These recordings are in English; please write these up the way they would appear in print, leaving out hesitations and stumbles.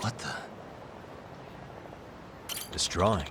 What the? This drawing.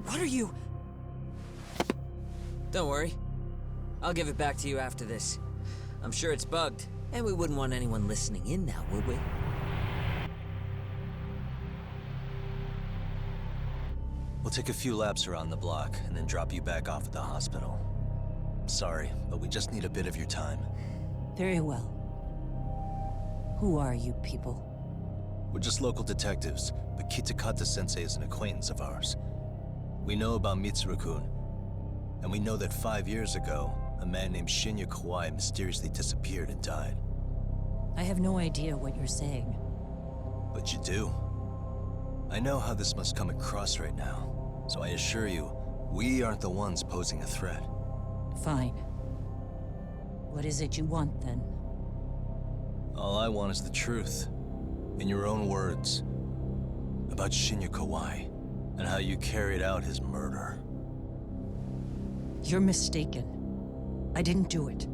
What are you? Don't worry. I'll give it back to you after this. I'm sure it's bugged, and we wouldn't want anyone listening in now, would we? We'll take a few laps around the block and then drop you back off at the hospital. Sorry, but we just need a bit of your time. Very well. Who are you people? We're just local detectives, but Kitakata-sensei is an acquaintance of ours. We know about Mitsuru-kun, and we know that 5 years ago, a man named Shinya Kawai mysteriously disappeared and died. I have no idea what you're saying. But you do. I know how this must come across right now, so I assure you, we aren't the ones posing a threat. Fine. What is it you want, then? All I want is the truth. In your own words. About Shinya Kawai, and how you carried out his murder. You're mistaken. I didn't do it.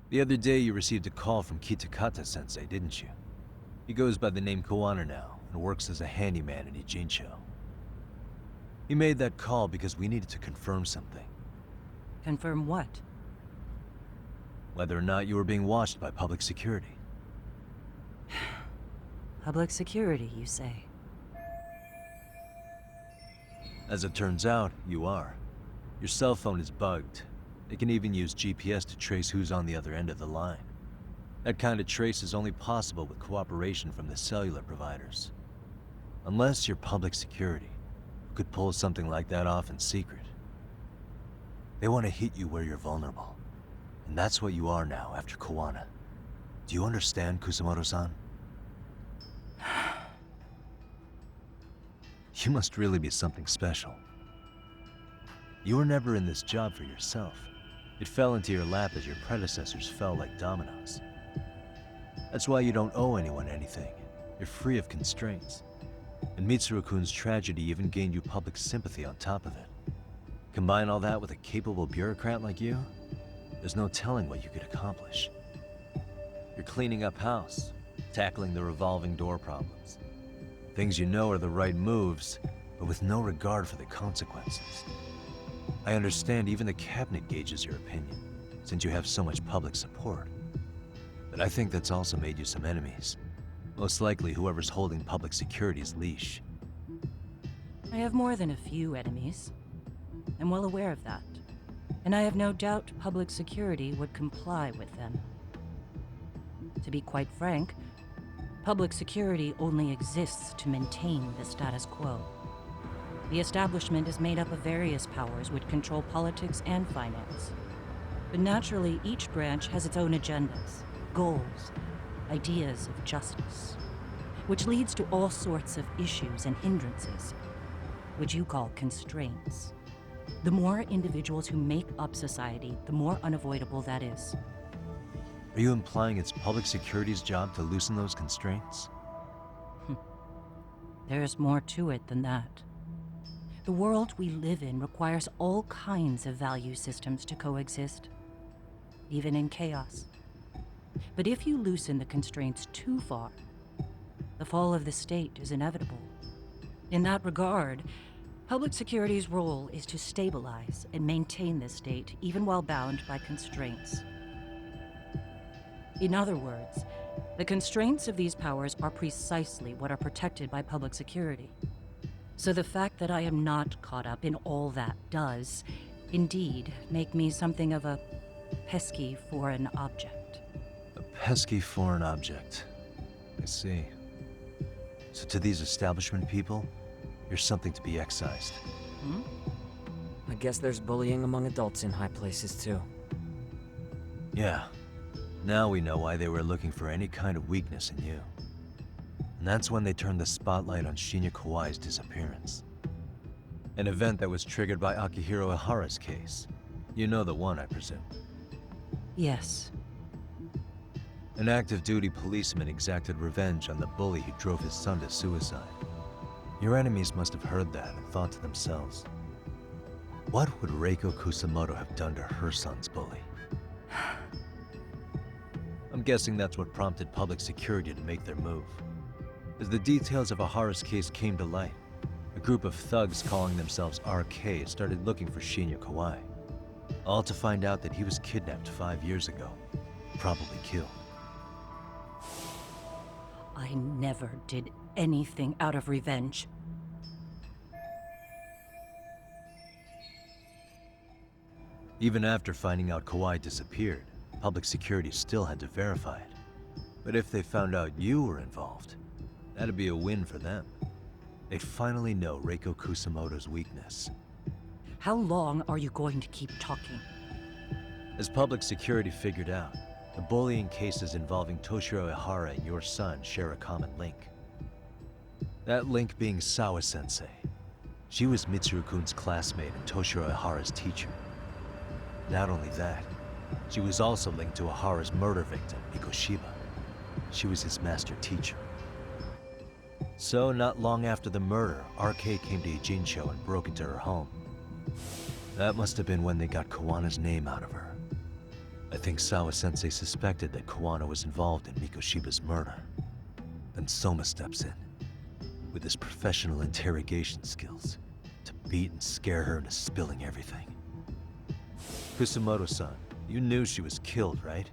The other day you received a call from Kitakata-sensei, didn't you? He goes by the name Koana now, and works as a handyman in Ijincho. He made that call because we needed to confirm something. Confirm what? Whether or not you were being watched by public security. Public security, you say? As it turns out, you are. Your cell phone is bugged. It can even use GPS to trace who's on the other end of the line. That kind of trace is only possible with cooperation from the cellular providers. Unless you're public security, who could pull something like that off in secret. They want to hit you where you're vulnerable. And that's what you are now after Koana. Do you understand, Kusamoto-san? You must really be something special. You were never in this job for yourself. It fell into your lap as your predecessors fell like dominoes. That's why you don't owe anyone anything. You're free of constraints. And Mitsuru-kun's tragedy even gained you public sympathy on top of it. Combine all that with a capable bureaucrat like you, there's no telling what you could accomplish. You're cleaning up house, tackling the revolving door problems. Things you know are the right moves, but with no regard for the consequences. I understand even the cabinet gauges your opinion, since you have so much public support. But I think that's also made you some enemies. Most likely whoever's holding public security's leash. I have more than a few enemies. I'm well aware of that. And I have no doubt public security would comply with them. To be quite frank, public security only exists to maintain the status quo. The establishment is made up of various powers which control politics and finance. But naturally, each branch has its own agendas, goals, ideas of justice, which leads to all sorts of issues and hindrances, which you call constraints. The more individuals who make up society, the more unavoidable that is. Are you implying it's public security's job to loosen those constraints? There's more to it than that. The world we live in requires all kinds of value systems to coexist, even in chaos. But if you loosen the constraints too far, the fall of the state is inevitable. In that regard, public security's role is to stabilize and maintain the state, even while bound by constraints. In other words, the constraints of these powers are precisely what are protected by public security. So the fact that I am not caught up in all that does, indeed, make me something of a pesky foreign object. A pesky foreign object. I see. So to these establishment people, you're something to be excised. I guess there's bullying among adults in high places, too. Yeah. Now we know why they were looking for any kind of weakness in you. And that's when they turned the spotlight on Shinya Kawai's disappearance. An event that was triggered by Akihiro Ihara's case. You know the one, I presume. Yes. An active-duty policeman exacted revenge on the bully who drove his son to suicide. Your enemies must have heard that and thought to themselves, what would Reiko Kusamoto have done to her son's bully? I'm guessing that's what prompted public security to make their move. As the details of Ihara's case came to light, a group of thugs calling themselves RK started looking for Shinya Kawai, all to find out that he was kidnapped 5 years ago, probably killed. I never did anything out of revenge. Even after finding out Kawai disappeared, public security still had to verify it. But if they found out you were involved, that'd be a win for them. They'd finally know Reiko Kusamoto's weakness. How long are you going to keep talking? As public security figured out, the bullying cases involving Toshiro Ihara and your son share a common link. That link being Sawa-sensei. She was Mitsuru-kun's classmate and Toshiro Ihara's teacher. Not only that, she was also linked to Ihara's murder victim, Mikoshiba. She was his master teacher. So, not long after the murder, RK came to Ijincho and broke into her home. That must have been when they got Kawana's name out of her. I think Sawa-sensei suspected that Kawana was involved in Mikoshiba's murder. Then Soma steps in, with his professional interrogation skills, to beat and scare her into spilling everything. Kusamoto-san, you knew she was killed, right?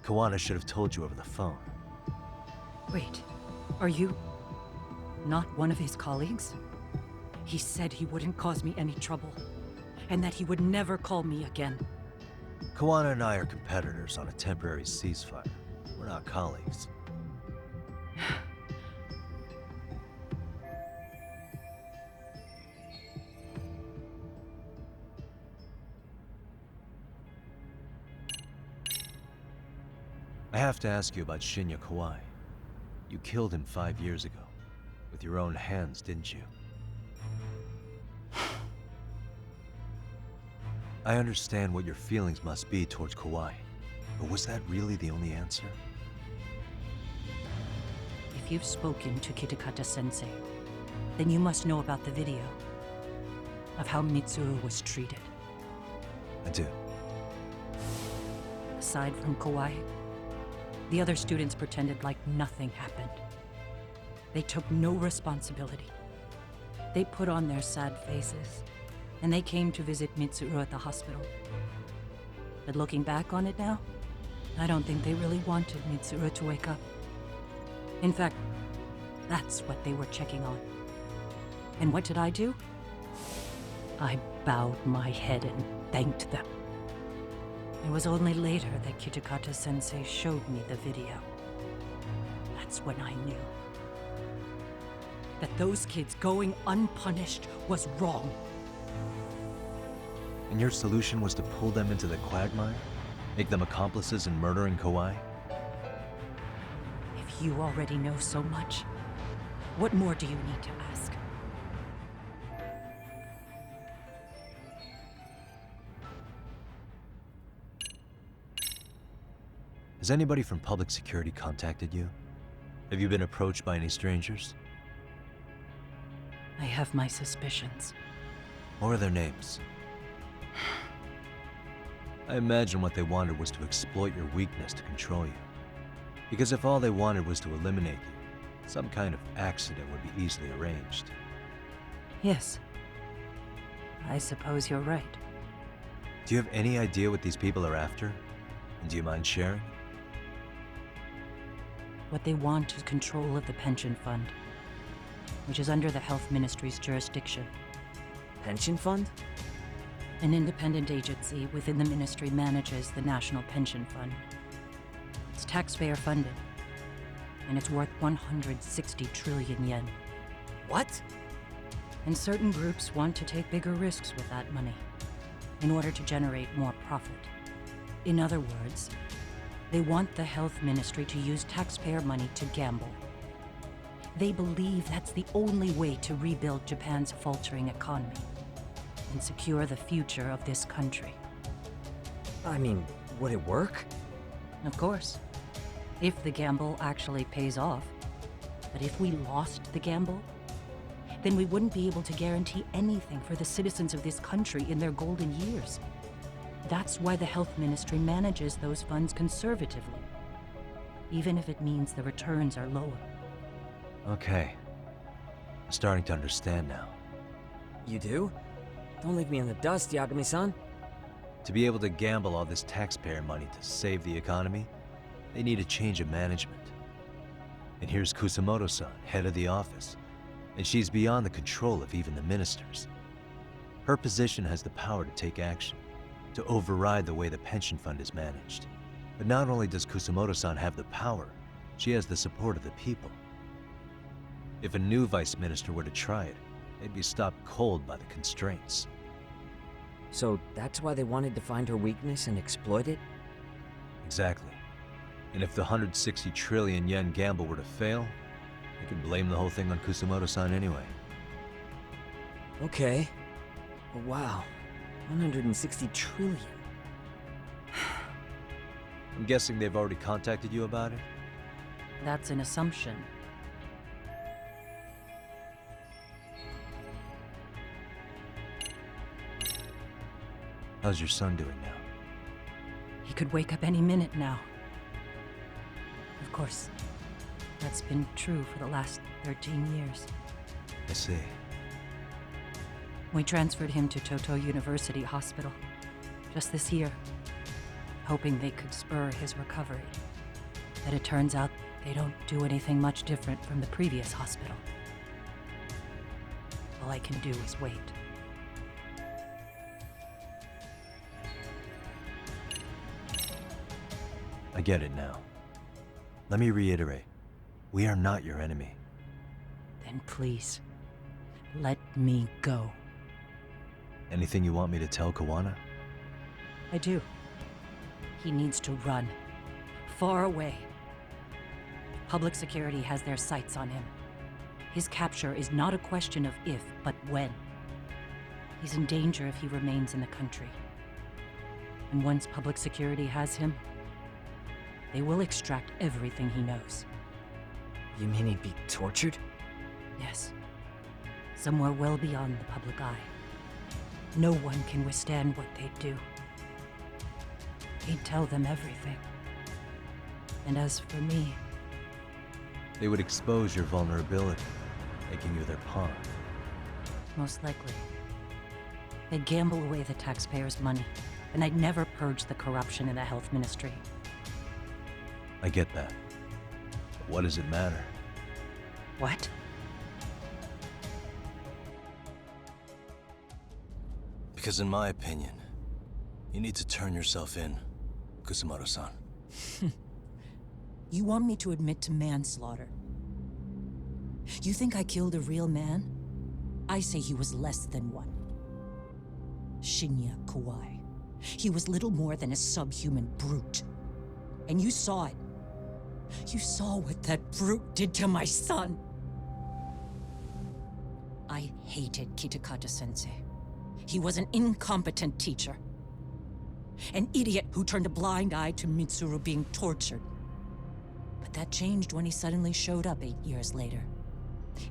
Kawana should have told you over the phone. Wait, are you not one of his colleagues? He said he wouldn't cause me any trouble, and that he would never call me again. Kawana and I are competitors on a temporary ceasefire. We're not colleagues. I have to ask you about Shinya Kawai. You killed him 5 years ago. With your own hands, didn't you? I understand what your feelings must be towards Kawai, but was that really the only answer? If you've spoken to Kitakata-sensei, then you must know about the video of how Mitsuru was treated. I do. Aside from Kawai, the other students pretended like nothing happened. They took no responsibility. They put on their sad faces, and they came to visit Mitsuru at the hospital. But looking back on it now, I don't think they really wanted Mitsuru to wake up. In fact, that's what they were checking on. And what did I do? I bowed my head and thanked them. It was only later that Kitakata-sensei showed me the video. That's when I knew that those kids going unpunished was wrong. And your solution was to pull them into the quagmire? Make them accomplices in murdering Kawhi? If you already know so much, what more do you need to ask? Has anybody from public security contacted you? Have you been approached by any strangers? I have my suspicions. What are their names? I imagine what they wanted was to exploit your weakness to control you. Because if all they wanted was to eliminate you, some kind of accident would be easily arranged. Yes. I suppose you're right. Do you have any idea what these people are after? And do you mind sharing? What they want is control of the pension fund, which is under the Health Ministry's jurisdiction. Pension fund? An independent agency within the ministry manages the National Pension Fund. It's taxpayer funded, and it's worth 160 trillion yen. What? And certain groups want to take bigger risks with that money in order to generate more profit. In other words, they want the health ministry to use taxpayer money to gamble. They believe that's the only way to rebuild Japan's faltering economy and secure the future of this country. I mean, would it work? Of course, if the gamble actually pays off. But if we lost the gamble, then we wouldn't be able to guarantee anything for the citizens of this country in their golden years. That's why the health ministry manages those funds conservatively, even if it means the returns are lower. Okay. I'm starting to understand now. You do? Don't leave me in the dust, Yagami-san. To be able to gamble all this taxpayer money to save the economy, they need a change of management. And here's Kusamoto-san, head of the office, and she's beyond the control of even the ministers. Her position has the power to take action, to override the way the pension fund is managed. But not only does Kusamoto-san have the power, she has the support of the people. If a new vice minister were to try it, they'd be stopped cold by the constraints. So that's why they wanted to find her weakness and exploit it? Exactly. And if the 160 trillion yen gamble were to fail, they could blame the whole thing on Kusamoto-san anyway. Okay. But wow, 160 trillion. I'm guessing they've already contacted you about it? That's an assumption. How's your son doing now? He could wake up any minute now. Of course, that's been true for the last 13 years. I see. We transferred him to Toto University Hospital just this year, hoping they could spur his recovery. But it turns out they don't do anything much different from the previous hospital. All I can do is wait. I get it now. Let me reiterate. We are not your enemy. Then please, let me go. Anything you want me to tell Kawana? I do. He needs to run. Far away. Public security has their sights on him. His capture is not a question of if, but when. He's in danger if he remains in the country. And once public security has him, they will extract everything he knows. You mean he'd be tortured? Yes. Somewhere well beyond the public eye. No one can withstand what they'd do. He'd tell them everything. And as for me, They would expose your vulnerability, making you their pawn. most likely, they'd gamble away the taxpayers' money, and I'd never purge the corruption in the health ministry. I get that. What does it matter? What? Because in my opinion, you need to turn yourself in, Kusumoto-san. You want me to admit to manslaughter? You think I killed a real man? I say he was less than one. Shinya Kawai. He was little more than a subhuman brute. And you saw it. You saw what that brute did to my son. I hated Kitakata-sensei. He was an incompetent teacher. An idiot who turned a blind eye to Mitsuru being tortured. But that changed when he suddenly showed up 8 years later.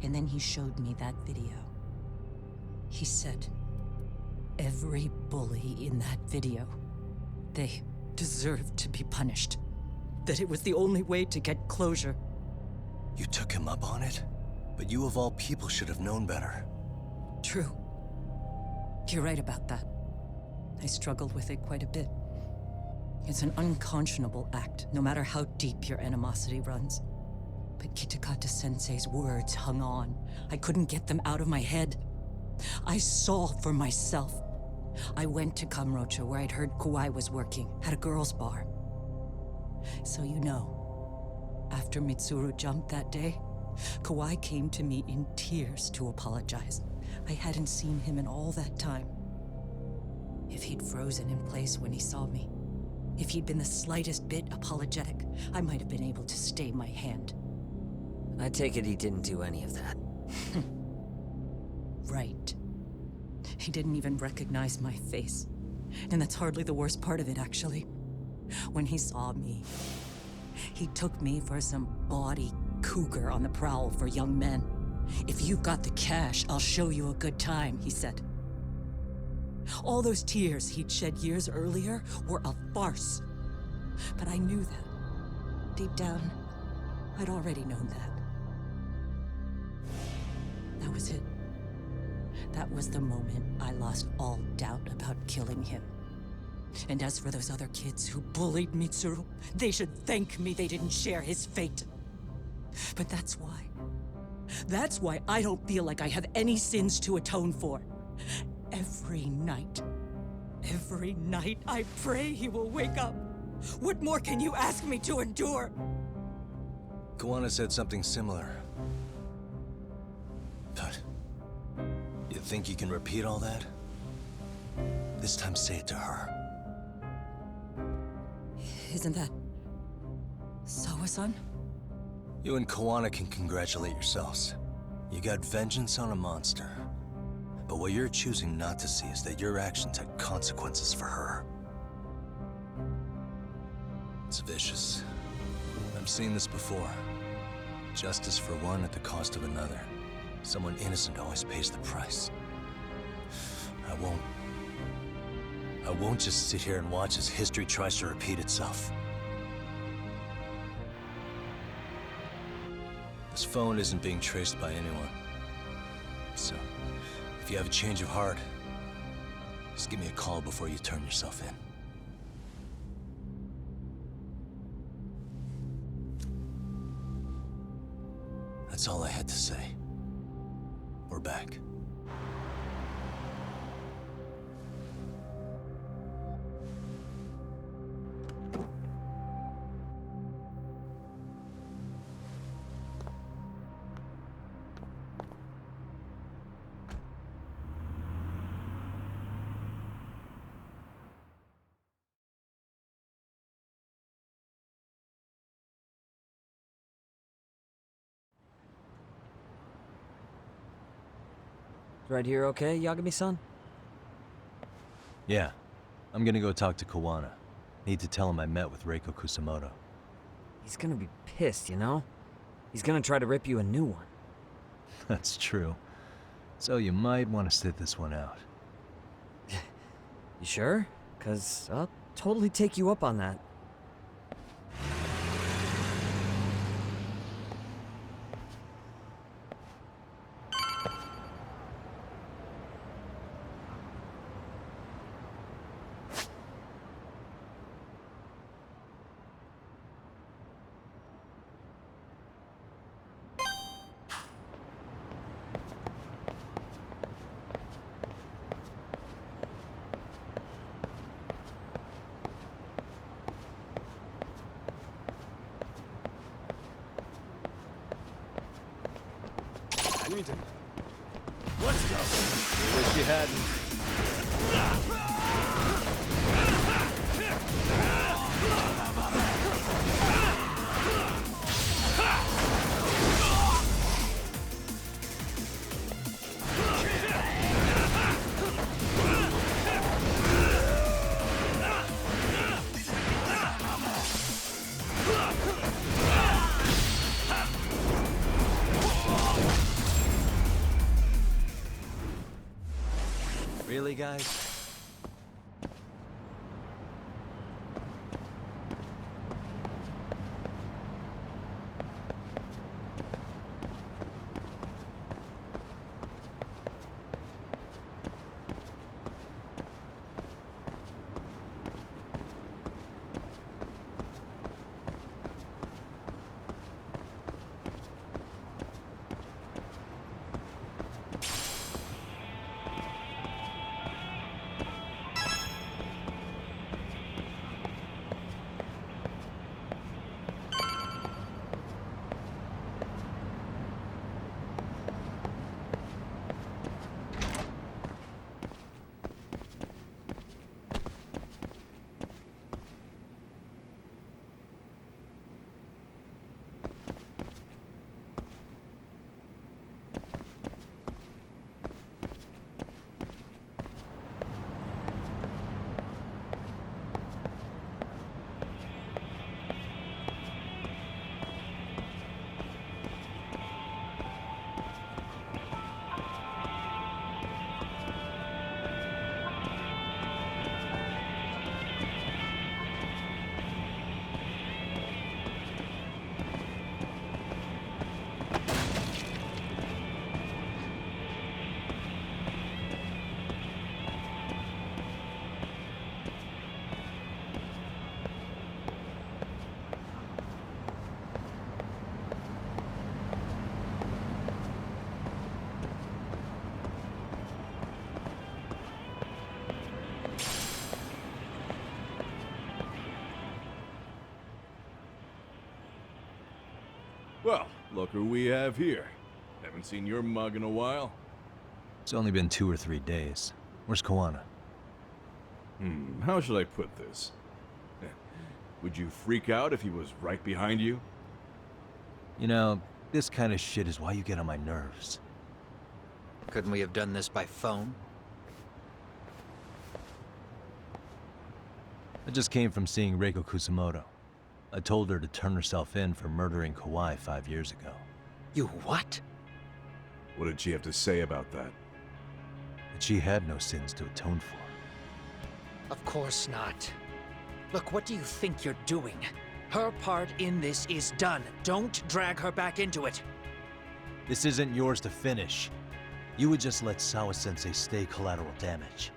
And then he showed me that video. He said, every bully in that video, they deserved to be punished. That it was the only way to get closure. You took him up on it? But you of all people should have known better. True. You're right about that. I struggled with it quite a bit. It's an unconscionable act, no matter how deep your animosity runs. But Kitakata-sensei's words hung on. I couldn't get them out of my head. I saw for myself. I went to Kamurocho, where I'd heard Kawai was working, at a girls' bar. So you know, after Mitsuru jumped that day, Kawai came to me in tears to apologize. I hadn't seen him in all that time. If he'd frozen in place when he saw me, if he'd been the slightest bit apologetic, I might have been able to stay my hand. I take it he didn't do any of that. Right. He didn't even recognize my face. And that's hardly the worst part of it, actually. When he saw me, he took me for some bawdy cougar on the prowl for young men. If you've got the cash, I'll show you a good time, he said. All those tears he'd shed years earlier were a farce. But I knew that. Deep down, I'd already known that. That was it. That was the moment I lost all doubt about killing him. And as for those other kids who bullied Mitsuru, they should thank me they didn't share his fate. But that's why. That's why I don't feel like I have any sins to atone for. Every night I pray he will wake up. What more can you ask me to endure? Kawana said something similar. But you think you can repeat all that? This time say it to her. Isn't that Sawa-san? You and Kawana can congratulate yourselves. You got vengeance on a monster. But what you're choosing not to see is that your actions had consequences for her. It's vicious. I've seen this before. Justice for one at the cost of another. Someone innocent always pays the price. I won't just sit here and watch as history tries to repeat itself. This phone isn't being traced by anyone. So, if you have a change of heart, just give me a call before you turn yourself in. That's all I had to say. We're back. Right here okay, Yagami-san? Yeah. I'm gonna go talk to Kawana. Need to tell him I met with Reiko Kusumoto. He's gonna be pissed, you know? He's gonna try to rip you a new one. That's true. So you might want to sit this one out. You sure? 'Cause I'll totally take you up on that. Let's go. I wish you hadn't. Really, guys? Well, look who we have here. Haven't seen your mug in a while. It's only been 2 or 3 days. Where's Koana? How should I put this? Would you freak out if he was right behind you? You know, this kind of shit is why you get on my nerves. Couldn't we have done this by phone? I just came from seeing Reiko Kusamoto. I told her to turn herself in for murdering Kawai 5 years ago. You what? What did she have to say about that? That she had no sins to atone for. Of course not. Look, what do you think you're doing? Her part in this is done. Don't drag her back into it. This isn't yours to finish. You would just let Sawa-sensei stay collateral damage.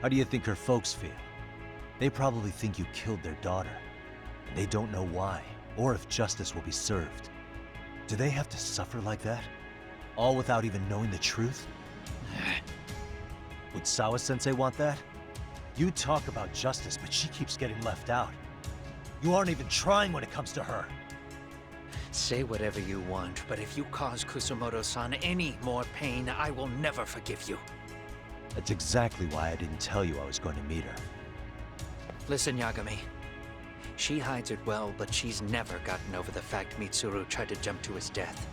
How do you think her folks feel? They probably think you killed their daughter. And they don't know why, or if justice will be served. Do they have to suffer like that? All without even knowing the truth? Would Sawa-sensei want that? You talk about justice, but she keeps getting left out. You aren't even trying when it comes to her. Say whatever you want, but if you cause Kusamoto-san any more pain, I will never forgive you. That's exactly why I didn't tell you I was going to meet her. Listen, Yagami. She hides it well, but she's never gotten over the fact Mitsuru tried to jump to his death.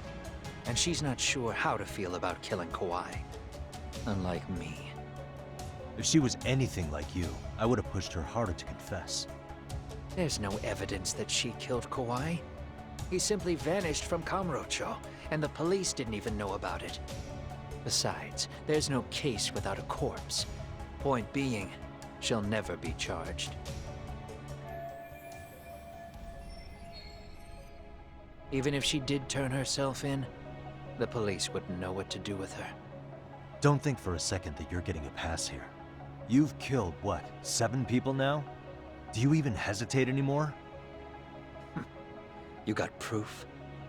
And she's not sure how to feel about killing Kawai. Unlike me. If she was anything like you, I would have pushed her harder to confess. There's no evidence that she killed Kawai. He simply vanished from Kamurocho, and the police didn't even know about it. Besides, there's no case without a corpse. Point being, she'll never be charged. Even if she did turn herself in, the police wouldn't know what to do with her. Don't think for a second that you're getting a pass here. You've killed, what, 7 people now? Do you even hesitate anymore? You got proof?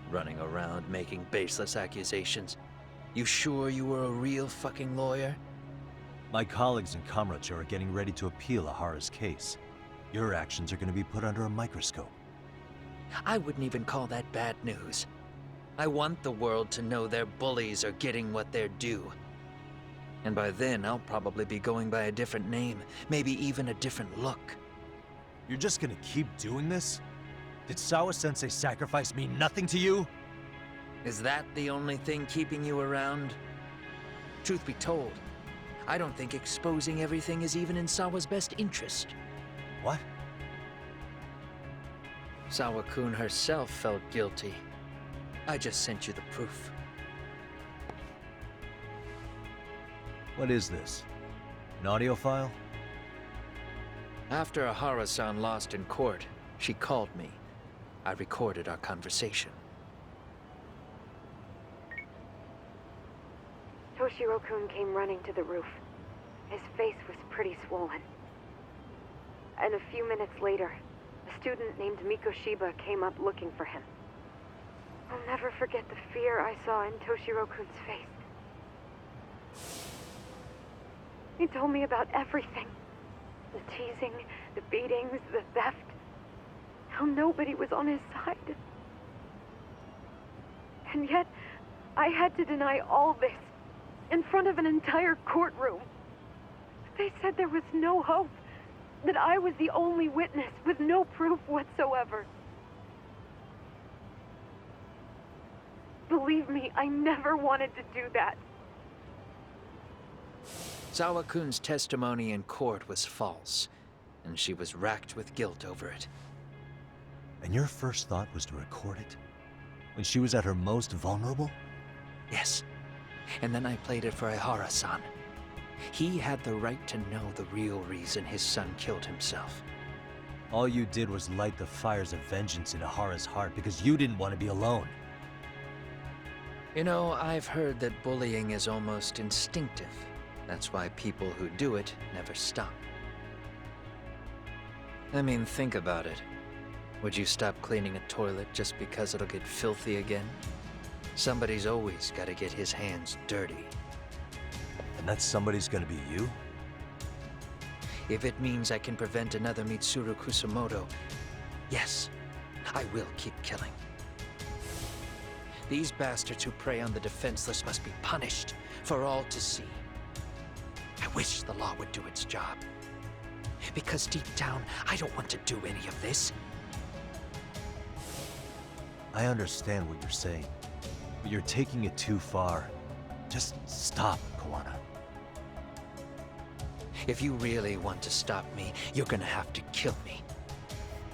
Running around making baseless accusations. You sure you were a real fucking lawyer? My colleagues in Kamurocho are getting ready to appeal Ahara's case. Your actions are going to be put under a microscope. I wouldn't even call that bad news. I want the world to know their bullies are getting what they're due. And by then, I'll probably be going by a different name, maybe even a different look. You're just gonna keep doing this? Did Sawa-sensei sacrifice mean nothing to you? Is that the only thing keeping you around? Truth be told, I don't think exposing everything is even in Sawa's best interest. What? Sawa-kun herself felt guilty. I just sent you the proof. What is this? An audio file? After Ahara-san lost in court, she called me. I recorded our conversation. Toshiro-kun came running to the roof. His face was pretty swollen. And a few minutes later, a student named Mikoshiba came up looking for him. I'll never forget the fear I saw in Toshiro-kun's face. He told me about everything. The teasing, the beatings, the theft. How nobody was on his side. And yet, I had to deny all this in front of an entire courtroom. They said there was no hope, that I was the only witness with no proof whatsoever. Believe me, I never wanted to do that. Sawa-kun's testimony in court was false, and she was racked with guilt over it. And your first thought was to record it? When she was at her most vulnerable? Yes. And then I played it for Ihara-san. He had the right to know the real reason his son killed himself. All you did was light the fires of vengeance in Ahara's heart because you didn't want to be alone. You know, I've heard that bullying is almost instinctive. That's why people who do it never stop. I mean, think about it. Would you stop cleaning a toilet just because it'll get filthy again? Somebody's always got to get his hands dirty. And that somebody's gonna be you? If it means I can prevent another Mitsuru Kusamoto, yes, I will keep killing. These bastards who prey on the defenseless must be punished for all to see. I wish the law would do its job. Because deep down, I don't want to do any of this. I understand what you're saying, but you're taking it too far. Just stop, Kawana. If you really want to stop me, you're gonna have to kill me.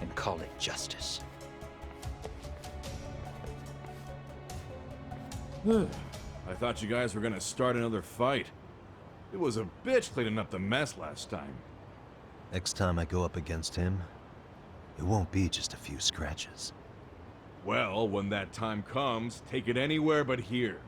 And call it justice. I thought you guys were gonna start another fight. It was a bitch cleaning up the mess last time. Next time I go up against him, it won't be just a few scratches. Well, when that time comes, take it anywhere but here.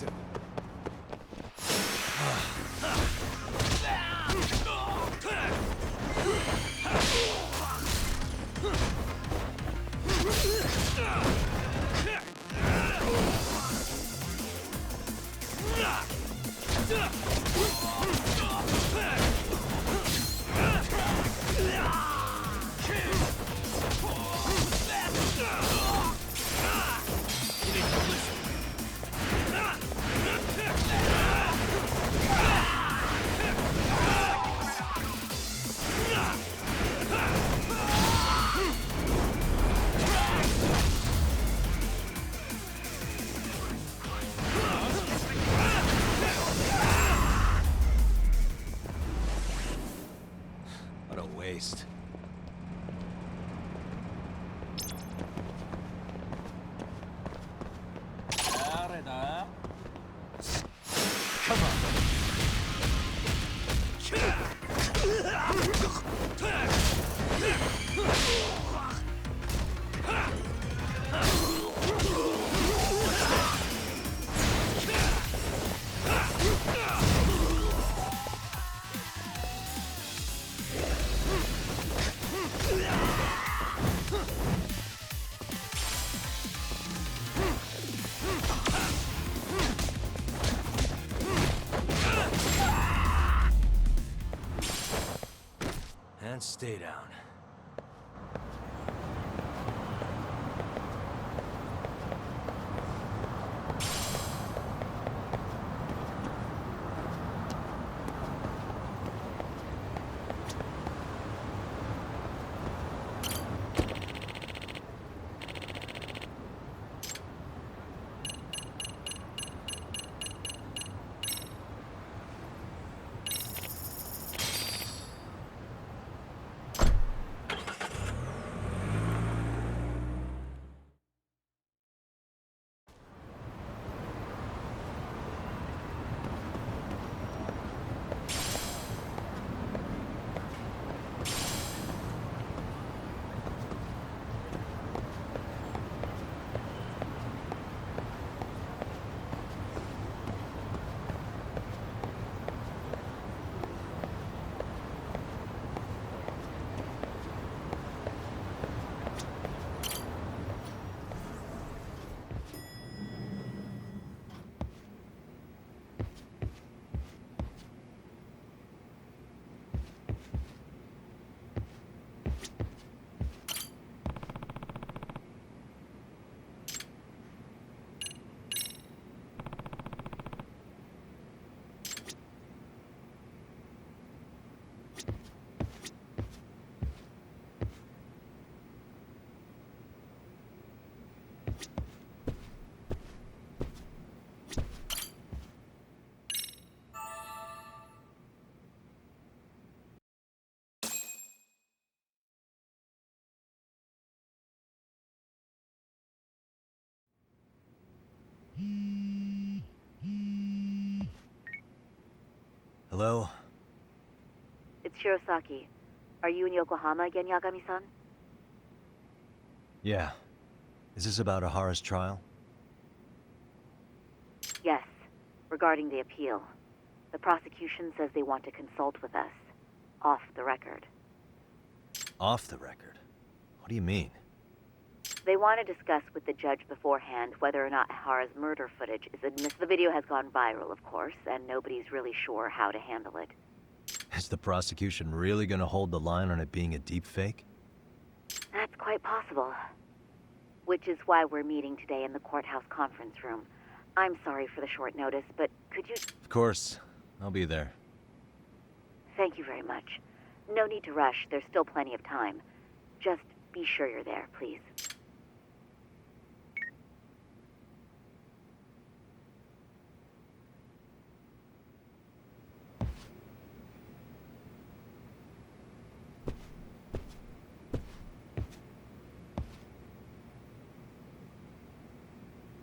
him. What a waste. And stay down. Hello? It's Shirosaki. Are you in Yokohama again, Yagami-san? Yeah. Is this about Ahara's trial? Yes, regarding the appeal. The prosecution says they want to consult with us. Off the record. Off the record? What do you mean? They want to discuss with the judge beforehand whether or not Ahara's murder footage is admissible. The video has gone viral, of course, and nobody's really sure how to handle it. Is the prosecution really gonna hold the line on it being a deepfake? That's quite possible. Which is why we're meeting today in the courthouse conference room. I'm sorry for the short notice, but could you... Of course. I'll be there. Thank you very much. No need to rush. There's still plenty of time. Just be sure you're there, please.